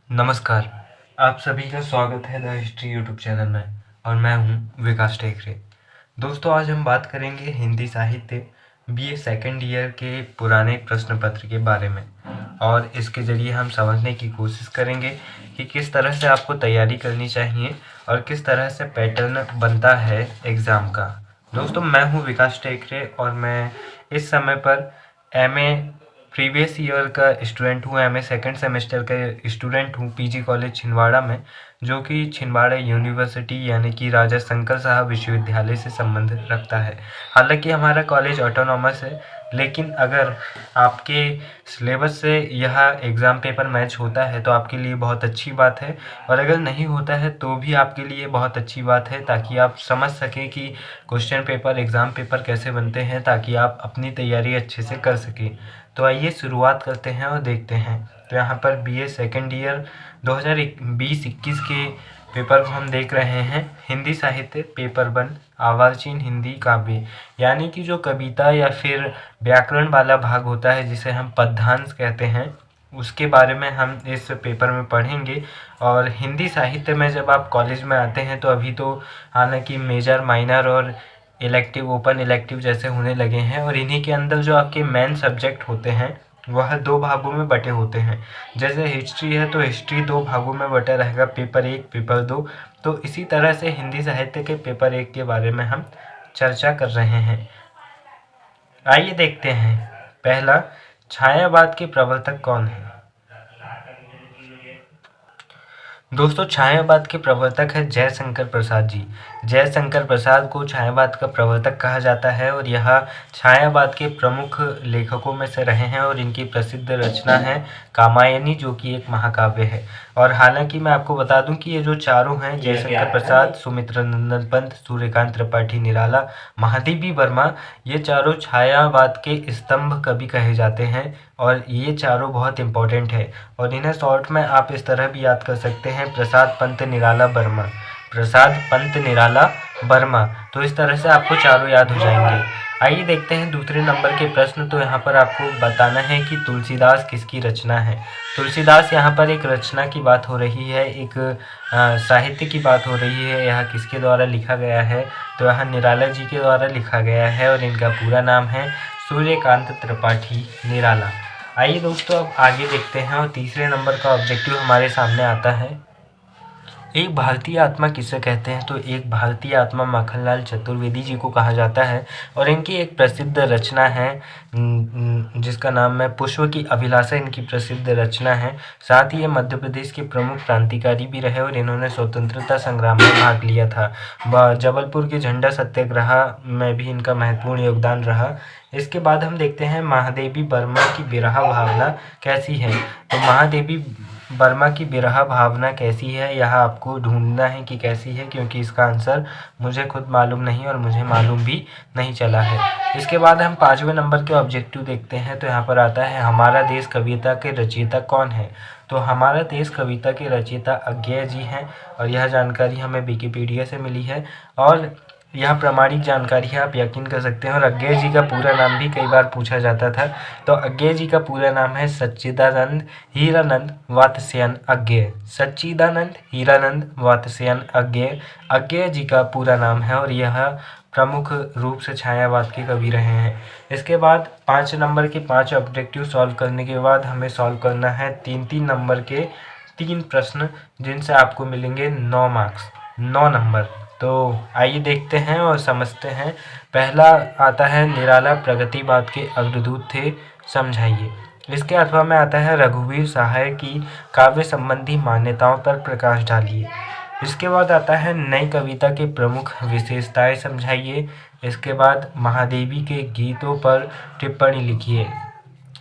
नमस्कार। आप सभी का स्वागत है द हिस्ट्री यूट्यूब चैनल में और मैं हूं विकास टेकरे। दोस्तों, आज हम बात करेंगे हिंदी साहित्य बीए सेकंड ईयर के पुराने प्रश्न पत्र के बारे में और इसके ज़रिए हम समझने की कोशिश करेंगे कि किस तरह से आपको तैयारी करनी चाहिए और किस तरह से पैटर्न बनता है एग्ज़ाम का। दोस्तों, मैं हूं विकास टेकरे और मैं इस समय पर एमए प्रीवियस ईयर का स्टूडेंट हूँ, एमए सेकंड सेमेस्टर का स्टूडेंट हूँ पीजी कॉलेज छिंदवाड़ा में, जो कि छिंदवाड़ा यूनिवर्सिटी यानी कि राजा शंकर साहब विश्वविद्यालय से संबंध रखता है। हालांकि हमारा कॉलेज ऑटोनॉमस है, लेकिन अगर आपके सिलेबस से यह एग्ज़ाम पेपर मैच होता है तो आपके लिए बहुत अच्छी बात है, और अगर नहीं होता है तो भी आपके लिए बहुत अच्छी बात है, ताकि आप समझ सकें कि क्वेश्चन पेपर एग्ज़ाम पेपर कैसे बनते हैं, ताकि आप अपनी तैयारी अच्छे से कर सकें। तो आइए शुरुआत करते हैं और देखते हैं। तो यहाँ पर बीए सेकंड ईयर 2020-21 के पेपर को हम देख रहे हैं। हिंदी साहित्य पेपर 1 अर्वाचीन हिंदी काव्य, यानी कि जो कविता या फिर व्याकरण वाला भाग होता है जिसे हम पद्यांश कहते हैं, उसके बारे में हम इस पेपर में पढ़ेंगे। और हिंदी साहित्य में जब आप कॉलेज में आते हैं तो अभी तो हालांकि मेजर माइनर और इलेक्टिव ओपन इलेक्टिव जैसे होने लगे हैं, और इन्हीं के अंदर जो आपके मेन सब्जेक्ट होते हैं वह 2 भागों में बटे होते हैं। जैसे हिस्ट्री है तो हिस्ट्री 2 भागों में बटा रहेगा, पेपर 1 पेपर 2। तो इसी तरह से हिंदी साहित्य के पेपर 1 के बारे में हम चर्चा कर रहे हैं। आइए देखते हैं। पहला, छायावाद के प्रवर्तक कौन है? दोस्तों, छायावाद के प्रवर्तक है जयशंकर प्रसाद जी। जयशंकर प्रसाद को छायावाद का प्रवर्तक कहा जाता है और यह छायावाद के प्रमुख लेखकों में से रहे हैं, और इनकी प्रसिद्ध रचना है कामायनी, जो कि एक महाकाव्य है। और हालांकि मैं आपको बता दूं कि ये जो चारों हैं, जयशंकर प्रसाद, सुमित्रा नंदन पंत, सूर्यकांत त्रिपाठी निराला, महादेवी वर्मा, ये चारों छायावाद के स्तंभ कवि कहे जाते हैं, और ये चारों बहुत इंपॉर्टेंट है। और इन्हें शॉर्ट में आप इस तरह भी याद कर सकते हैं, प्रसाद पंत निराला वर्मा, प्रसाद पंत निराला वर्मा। तो इस तरह से आपको चारों याद हो जाएंगे। आइए देखते हैं दूसरे नंबर के प्रश्न। तो यहाँ पर आपको बताना है कि तुलसीदास किसकी रचना है। तुलसीदास, यहाँ पर एक रचना की बात हो रही है, एक साहित्य की बात हो रही है। यह किसके द्वारा लिखा गया है? तो यह निराला जी के द्वारा लिखा गया है, और इनका पूरा नाम है सूर्यकांत त्रिपाठी निराला। आइए दोस्तों, अब आगे देखते हैं, और तीसरे नंबर का ऑब्जेक्टिव हमारे सामने आता है, एक भारतीय आत्मा किसे कहते हैं? तो एक भारतीय आत्मा माखनलाल चतुर्वेदी जी को कहा जाता है, और इनकी एक प्रसिद्ध रचना है जिसका नाम है पुष्प की अभिलाषा, इनकी प्रसिद्ध रचना है। साथ ही ये मध्य प्रदेश के प्रमुख क्रांतिकारी भी रहे, और इन्होंने स्वतंत्रता संग्राम में भाग लिया था। जबलपुर के झंडा सत्याग्रह में भी इनका महत्वपूर्ण योगदान रहा। इसके बाद हम देखते हैं महादेवी वर्मा की विरह भावना कैसी है। तो महादेवी वर्मा की विरह भावना कैसी है, यह आपको ढूंढना है कि कैसी है, क्योंकि इसका आंसर मुझे खुद मालूम नहीं और मुझे मालूम भी नहीं चला है। इसके बाद हम 5वें नंबर के ऑब्जेक्टिव देखते हैं। तो यहाँ पर आता है, हमारा देश कविता के रचयिता कौन है? तो हमारा देश कविता के रचयिता अज्ञेय जी हैं, और यह जानकारी हमें विकिपीडिया से मिली है, और यह प्रामाणिक जानकारी है, आप यकीन कर सकते हैं। और अज्ञेय जी का पूरा नाम भी कई बार पूछा जाता था। तो अज्ञेय जी का पूरा नाम है सच्चिदानंद हीरानंद वात्स्ययन अज्ञेय। सच्चिदानंद हीरानंद वात्स्ययन अज्ञेय, अज्ञेय जी का पूरा नाम है, और यह प्रमुख रूप से छायावाद के कवि रहे हैं। इसके बाद 5 नंबर के 5 ऑब्जेक्टिव सॉल्व करने के बाद हमें सॉल्व करना है 3-3 नंबर के 3 प्रश्न, जिनसे आपको मिलेंगे 9 मार्क्स, 9 नंबर। तो आइए देखते हैं और समझते हैं। पहला आता है, निराला प्रगतिवाद के अग्रदूत थे, समझाइए। इसके अथवा में आता है, रघुवीर सहाय की काव्य संबंधी मान्यताओं पर प्रकाश डालिए। इसके बाद आता है, नई कविता के प्रमुख विशेषताएं समझाइए। इसके बाद महादेवी के गीतों पर टिप्पणी लिखिए।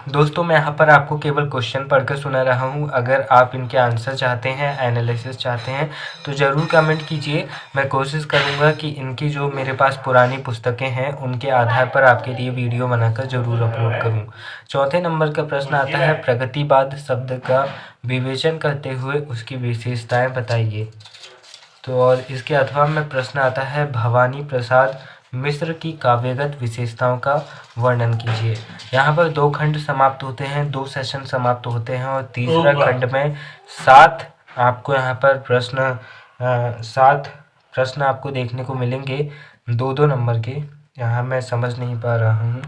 दोस्तों, मैं यहाँ पर आपको केवल क्वेश्चन पढ़कर सुना रहा हूँ। अगर आप इनके आंसर चाहते हैं, एनालिसिस चाहते हैं, तो ज़रूर कमेंट कीजिए। मैं कोशिश करूँगा कि इनकी जो मेरे पास पुरानी पुस्तकें हैं उनके आधार पर आपके लिए वीडियो बनाकर ज़रूर अपलोड करूँ। चौथे नंबर का प्रश्न आता है, प्रगतिवाद शब्द का विवेचन करते हुए उसकी विशेषताएँ बताइए। तो और इसके अथवा में प्रश्न आता है, भवानी प्रसाद मिस्र की काव्यगत विशेषताओं का वर्णन कीजिए। यहाँ पर 2 खंड समाप्त होते हैं, 2 सेशन समाप्त होते हैं और तीसरा खंड में 7 आपको यहाँ पर प्रश्न 7 प्रश्न आपको देखने को मिलेंगे 2-2 नंबर के। यहाँ मैं समझ नहीं पा रहा हूँ।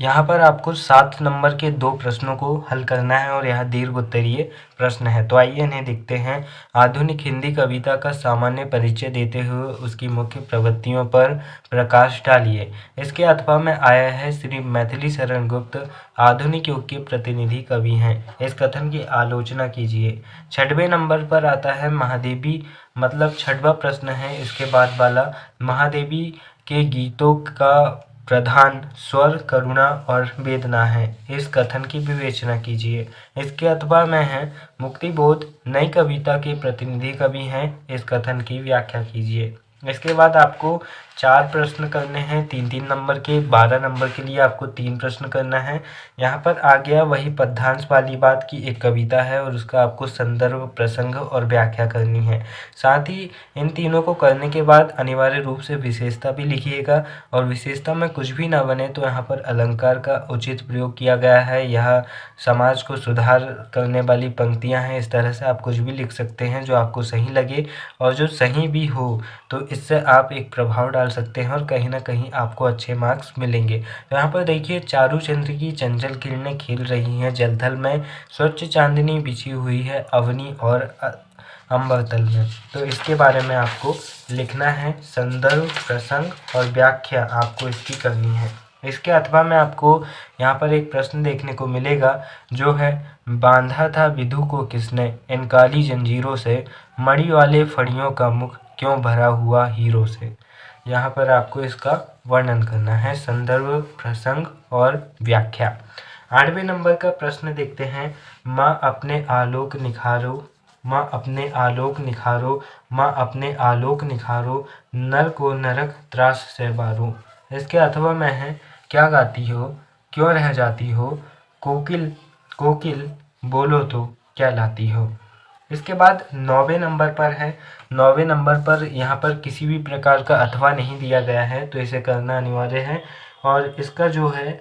यहाँ पर आपको 7 नंबर के 2 प्रश्नों को हल करना है और यह दीर्घ उत्तरीय प्रश्न है। तो आइए इन्हें देखते हैं। आधुनिक हिंदी कविता का सामान्य परिचय देते हुए उसकी मुख्य प्रवृत्तियों पर प्रकाश डालिए। इसके अथवा में आया है श्री मैथिली शरण गुप्त आधुनिक युग के प्रतिनिधि कवि हैं। इस कथन की आलोचना कीजिए। 6वें नंबर पर आता है महादेवी, मतलब 6वां प्रश्न है इसके बाद वाला। महादेवी के गीतों का प्रधान स्वर करुणा और वेदना है। इस कथन की विवेचना कीजिए। इसके अथवा में है मुक्तिबोध नई कविता के प्रतिनिधि कवि हैं। इस कथन की व्याख्या कीजिए। इसके बाद आपको 4 प्रश्न करने हैं 3-3 नंबर के। 12 नंबर के लिए आपको 3 प्रश्न करना है। यहाँ पर आ गया वही पद्यांश वाली बात की एक कविता है और उसका आपको संदर्भ, प्रसंग और व्याख्या करनी है। साथ ही इन तीनों को करने के बाद अनिवार्य रूप से विशेषता भी लिखिएगा और विशेषता में कुछ भी ना बने तो यहाँ पर अलंकार का उचित प्रयोग किया गया है। यह समाज को सुधार करने वाली पंक्तियाँ हैं। इस तरह से आप कुछ भी लिख सकते हैं जो आपको सही लगे और जो सही भी हो, तो इससे आप एक प्रभाव डाल सकते हैं और कहीं ना कहीं आपको अच्छे मार्क्स मिलेंगे। तो यहाँ पर देखिए, चारू चंद्र की चंचल किरणें खिल रही हैं जलथल में, स्वच्छ चांदनी बिछी हुई है अवनी और अम्बरतल में। तो इसके बारे में आपको लिखना है। संदर्भ, प्रसंग और व्याख्या आपको इसकी करनी है। इसके अथवा में आपको यहाँ पर एक प्रश्न देखने को मिलेगा जो है, बांधा था विधु को किसने इन काली जंजीरों से, मणि वाले फड़ियों का मुख क्यों भरा हुआ हीरो से। यहाँ पर आपको इसका वर्णन करना है। संदर्भ, प्रसंग और व्याख्या। 8वें नंबर का प्रश्न देखते हैं। माँ अपने आलोक निखारो, माँ अपने आलोक निखारो, माँ अपने आलोक निखारो, नर को नरक त्रास से बारो। इसके अथवा में है, क्या गाती हो, क्यों रह जाती हो, कोकिल कोकिल बोलो तो क्या लाती हो। इसके बाद 9वें नंबर पर है। 9वें नंबर पर यहाँ पर किसी भी प्रकार का अथवा नहीं दिया गया है, तो इसे करना अनिवार्य है। और इसका जो है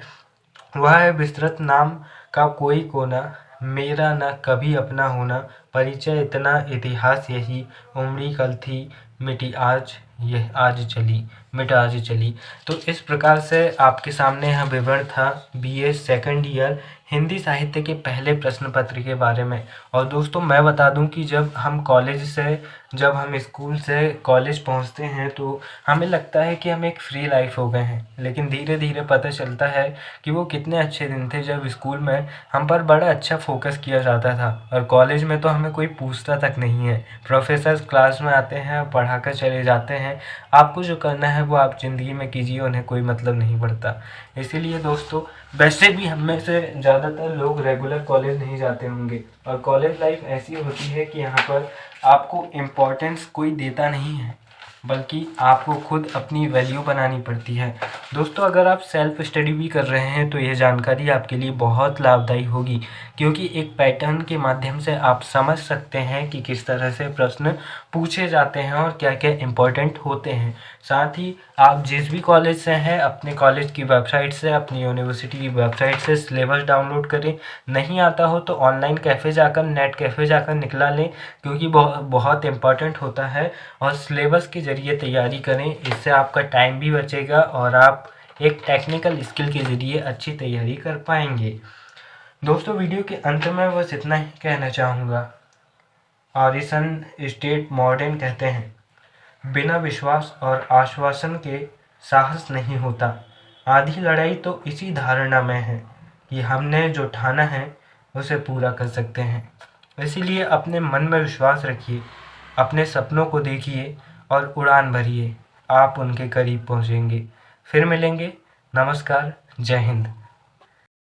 वह है, विस्तृत नाम का कोई कोना, मेरा न कभी अपना होना, परिचय इतना इतिहास यही, उमड़ी कल थी मिटी आज, यह आज चली मिट आज चली। तो इस प्रकार से आपके सामने यह विवरण था BA सेकंड ईयर हिंदी साहित्य के पहले प्रश्न पत्र के बारे में। और दोस्तों मैं बता दूं कि जब हम स्कूल से कॉलेज पहुंचते हैं तो हमें लगता है कि हम एक फ्री लाइफ हो गए हैं, लेकिन धीरे धीरे पता चलता है कि वो कितने अच्छे दिन थे जब स्कूल में हम पर बड़ा अच्छा फोकस किया जाता था और कॉलेज में तो हमें कोई पूछता तक नहीं है। प्रोफेसर्स क्लास में आते हैं, पढ़ा कर चले जाते हैं। आपको जो करना है वो आप ज़िंदगी में कीजिए, उन्हें कोई मतलब नहीं पड़ता। इसीलिए दोस्तों, वैसे भी हम में से ज़्यादातर लोग रेगुलर कॉलेज नहीं जाते होंगे और कॉलेज लाइफ ऐसी होती है कि यहाँ पर आपको इम्पोर्टेंस कोई देता नहीं है, बल्कि आपको खुद अपनी वैल्यू बनानी पड़ती है। दोस्तों, अगर आप सेल्फ स्टडी भी कर रहे हैं तो यह जानकारी आपके लिए बहुत लाभदायी होगी, क्योंकि एक पैटर्न के माध्यम से आप समझ सकते हैं कि किस तरह से प्रश्न पूछे जाते हैं और क्या क्या इम्पोर्टेंट होते हैं। साथ ही आप जिस भी कॉलेज से हैं, अपने कॉलेज की वेबसाइट से, अपनी यूनिवर्सिटी की वेबसाइट से सिलेबस डाउनलोड करें। नहीं आता हो तो ऑनलाइन कैफ़े जाकर, नेट कैफ़े जाकर निकला लें, क्योंकि बहुत इम्पॉर्टेंट होता है। और सिलेबस के ज़रिए तैयारी करें, इससे आपका टाइम भी बचेगा और आप एक टेक्निकल स्किल के ज़रिए अच्छी तैयारी कर पाएंगे। दोस्तों, वीडियो के अंत में बस इतना ही कहना चाहूँगा। ऑरिसन स्टेट मॉडर्न कहते हैं, बिना विश्वास और आश्वासन के साहस नहीं होता। आधी लड़ाई तो इसी धारणा में है कि हमने जो ठाना है उसे पूरा कर सकते हैं। इसीलिए अपने मन में विश्वास रखिए, अपने सपनों को देखिए और उड़ान भरिए। आप उनके करीब पहुंचेंगे। फिर मिलेंगे। नमस्कार। जय हिंद।